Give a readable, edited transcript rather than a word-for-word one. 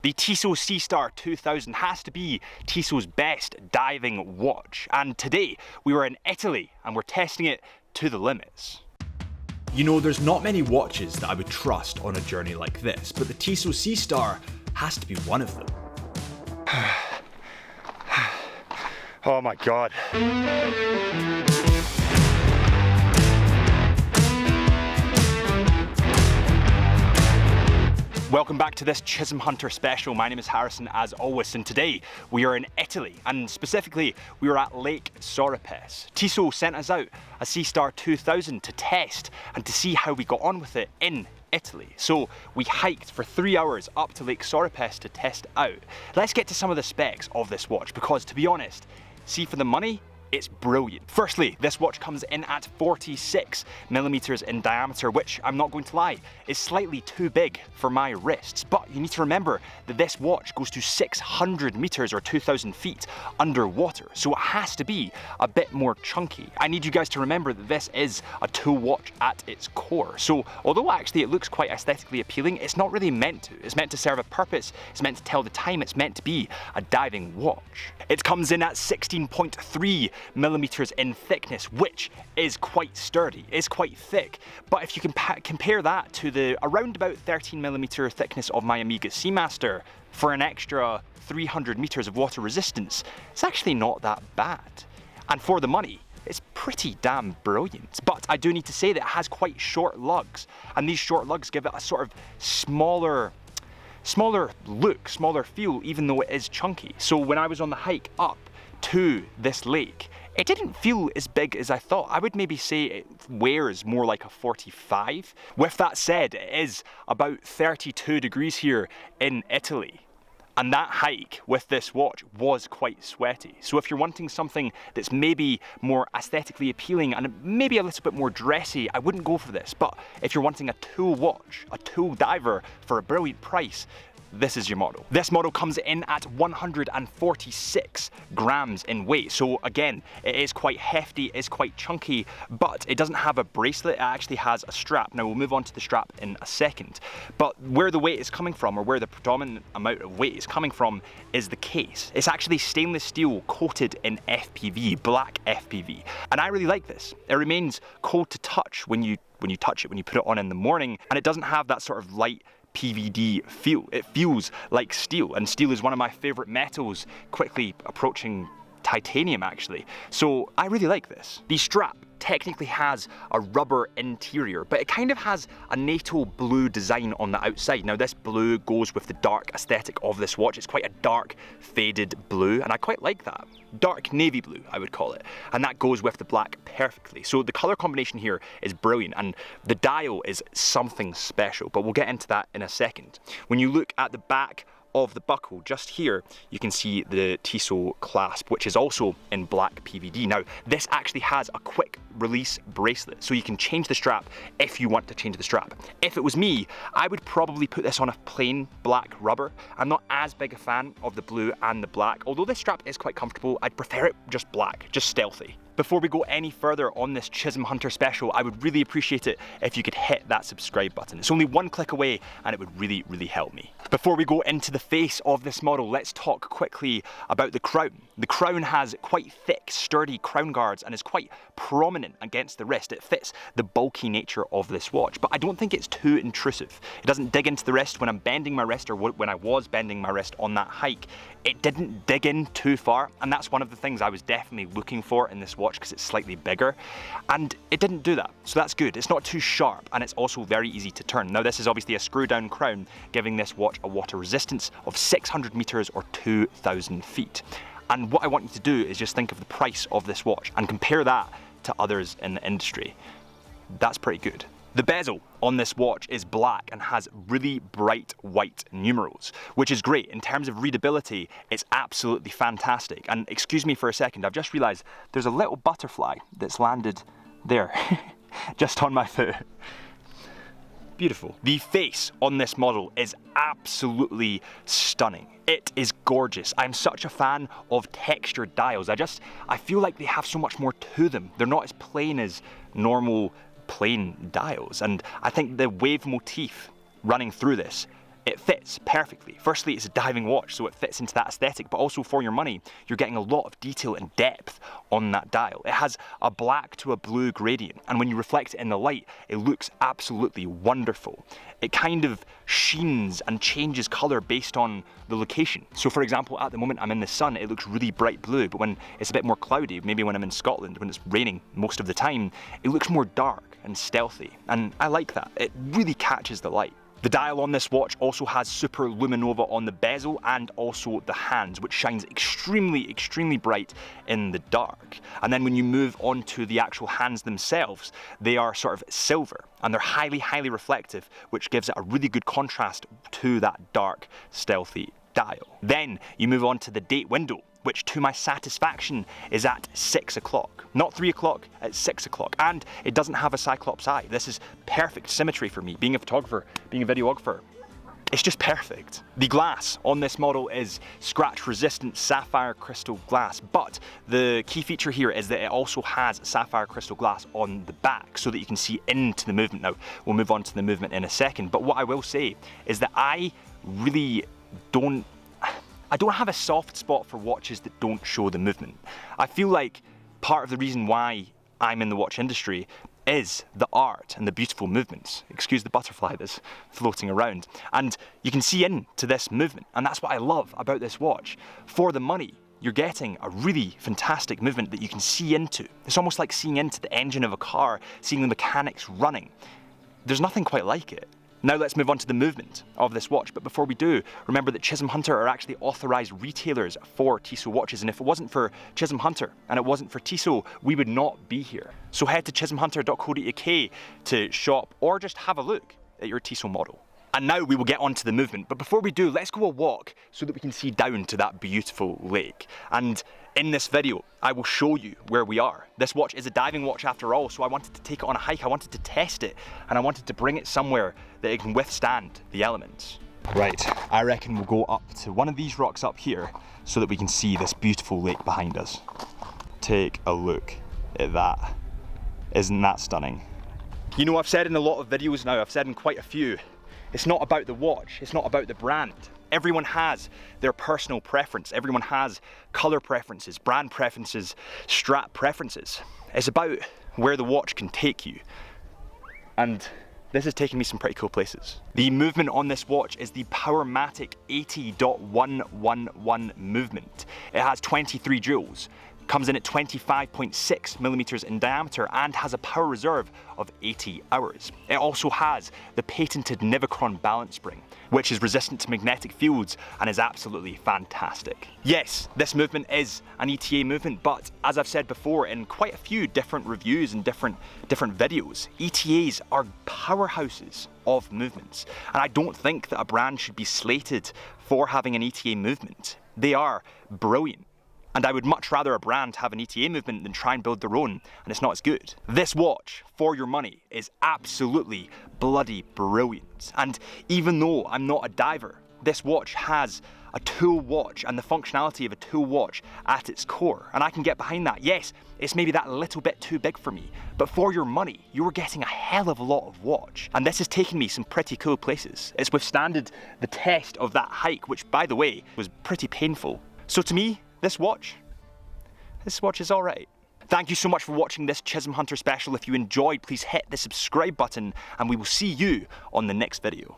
The Tissot Seastar 2000 has to be Tissot's best diving watch, and today we were in Italy and we're testing it to the limits. You know, there's not many watches that I would trust on a journey like this, but the Tissot Seastar has to be one of them. Oh my god. Welcome back to this Chisholm Hunter Special. My name is Harrison as always, and today we are in Italy, and specifically we were at Lake Sorapes. Tissot sent us out a Seastar 2000 to test and to see how we got on with it in Italy. So we hiked for 3 hours up to Lake Sorapes to test it out. Let's get to some of the specs of this watch, because to be honest, see, for the money, it's brilliant. Firstly, this watch comes in at 46mm in diameter, which, I'm not going to lie, is slightly too big for my wrists. But you need to remember that this watch goes to 600 meters or 2,000 feet underwater, so it has to be a bit more chunky. I need you guys to remember that this is a tool watch at its core. So although actually it looks quite aesthetically appealing, it's not really meant to. It's meant to serve a purpose, it's meant to tell the time, it's meant to be a diving watch. It comes in at 16.3mm in thickness, which is quite sturdy, is quite thick. But if you can compare that to the around about 13mm thickness of my Omega Seamaster for an extra 300 meters of water resistance, it's actually not that bad. And for the money, it's pretty damn brilliant. But I do need to say that it has quite short lugs, and these short lugs give it a sort of smaller look, smaller feel, even though it is chunky. So when I was on the hike up to this lake, it didn't feel as big as I thought. I would maybe say it wears more like a 45. With that said, it is about 32 degrees here in Italy. And that hike with this watch was quite sweaty. So if you're wanting something that's maybe more aesthetically appealing and maybe a little bit more dressy, I wouldn't go for this. But if you're wanting a tool watch, a tool diver for a brilliant price, this is your model. This model comes in at 146 grams in weight. So again, it is quite hefty, it is quite chunky, but it doesn't have a bracelet, it actually has a strap. Now we'll move on to the strap in a second. But where the weight is coming from, or where the predominant amount of weight is coming from, is the case. It's actually stainless steel coated in FPV, black FPV. And I really like this. It remains cold to touch when you touch it, when you put it on in the morning, and it doesn't have that sort of light PVD feel. It feels like steel, and steel is one of my favorite metals, quickly approaching titanium actually. So I really like this. The strap technically has a rubber interior, but it kind of has a NATO blue design on the outside. Now this blue goes with the dark aesthetic of this watch. It's quite a dark faded blue, and I quite like that. Dark navy blue, I would call it, and that goes with the black perfectly. So the color combination here is brilliant, and the dial is something special, but we'll get into that in a second. When you look at the back of the buckle, just here you can see the Tissot clasp, which is also in black PVD. Now this actually has a quick release bracelet, so you can change the strap if you want to change the strap. If it was me, I would probably put this on a plain black rubber. I'm not as big a fan of the blue and the black, although this strap is quite comfortable. I'd prefer it just black, just stealthy. Before we go any further on this Chisholm Hunter Special, I would really appreciate it if you could hit that subscribe button. It's only one click away and it would really, really help me. Before we go into the face of this model, let's talk quickly about the crown. The crown has quite thick, sturdy crown guards and is quite prominent against the wrist. It fits the bulky nature of this watch, but I don't think it's too intrusive. It doesn't dig into the wrist when I'm bending my wrist, or when I was bending my wrist on that hike. It didn't dig in too far, and that's one of the things I was definitely looking for in this watch, because it's slightly bigger, and it didn't do that, so that's good. It's not too sharp, and it's also very easy to turn. Now this is obviously a screw down crown, giving this watch a water resistance of 600 meters or 2,000 feet. And what I want you to do is just think of the price of this watch and compare that to others in the industry. That's pretty good. The bezel on this watch is black and has really bright white numerals, which is great. In terms of readability, it's absolutely fantastic. And excuse me for a second, I've just realized there's a little butterfly that's landed there, just on my foot. Beautiful. The face on this model is absolutely stunning. It is gorgeous. I'm such a fan of textured dials. I feel like they have so much more to them. They're not as plain as normal plain dials, and I think the wave motif running through this it fits perfectly. Firstly, it's a diving watch, so it fits into that aesthetic, but also for your money, you're getting a lot of detail and depth on that dial. It has a black to a blue gradient, and when you reflect it in the light, it looks absolutely wonderful. It kind of sheens and changes color based on the location. So for example, at the moment I'm in the sun, it looks really bright blue, but when it's a bit more cloudy, maybe when I'm in Scotland, when it's raining most of the time, it looks more dark and stealthy, and I like that. It really catches the light. The dial on this watch also has super Luminova on the bezel and also the hands, which shines extremely bright in the dark. And then when you move on to the actual hands themselves, they are sort of silver and they're highly reflective, which gives it a really good contrast to that dark, stealthy dial. Then you move on to the date window, which to my satisfaction is at 6 o'clock. Not 3 o'clock, at 6 o'clock. And it doesn't have a Cyclops eye. This is perfect symmetry for me. Being a photographer, being a videographer, it's just perfect. The glass on this model is scratch resistant sapphire crystal glass, but the key feature here is that it also has sapphire crystal glass on the back so that you can see into the movement. Now, we'll move on to the movement in a second, but what I will say is that I really don't have a soft spot for watches that don't show the movement. I feel like part of the reason why I'm in the watch industry is the art and the beautiful movements. Excuse the butterfly that's floating around. And you can see into this movement, and that's what I love about this watch. For the money, you're getting a really fantastic movement that you can see into. It's almost like seeing into the engine of a car, seeing the mechanics running. There's nothing quite like it. Now let's move on to the movement of this watch, but before we do, remember that Chisholm Hunter are actually authorised retailers for Tissot watches, and if it wasn't for Chisholm Hunter and it wasn't for Tissot, we would not be here. So head to chisholmhunter.co.uk to shop or just have a look at your Tissot model. And now we will get on to the movement, but before we do, let's go a walk so that we can see down to that beautiful lake. And in this video, I will show you where we are. This watch is a diving watch after all, so I wanted to take it on a hike, I wanted to test it, and I wanted to bring it somewhere that it can withstand the elements. Right, I reckon we'll go up to one of these rocks up here so that we can see this beautiful lake behind us. Take a look at that. Isn't that stunning? You know, I've said in a lot of videos now, I've said in quite a few, it's not about the watch, it's not about the brand. Everyone has their personal preference. Everyone has color preferences, brand preferences, strap preferences. It's about where the watch can take you. And this has taken me some pretty cool places. The movement on this watch is the Powermatic 80.111 movement. It has 23 joules, comes in at 25.6 millimeters in diameter and has a power reserve of 80 hours. It also has the patented Nivacron balance spring, which is resistant to magnetic fields and is absolutely fantastic. Yes, this movement is an ETA movement, but as I've said before in quite a few different reviews and different videos, ETAs are powerhouses of movements. And I don't think that a brand should be slated for having an ETA movement. They are brilliant. And I would much rather a brand have an ETA movement than try and build their own, and it's not as good. This watch, for your money, is absolutely bloody brilliant. And even though I'm not a diver, this watch has a tool watch and the functionality of a tool watch at its core, and I can get behind that. Yes, it's maybe that little bit too big for me, but for your money, you're getting a hell of a lot of watch. And this has taken me some pretty cool places. It's withstanded the test of that hike, which by the way, was pretty painful. So to me, this watch is alright. Thank you so much for watching this Chisholm Hunter special. If you enjoyed, please hit the subscribe button and we will see you on the next video.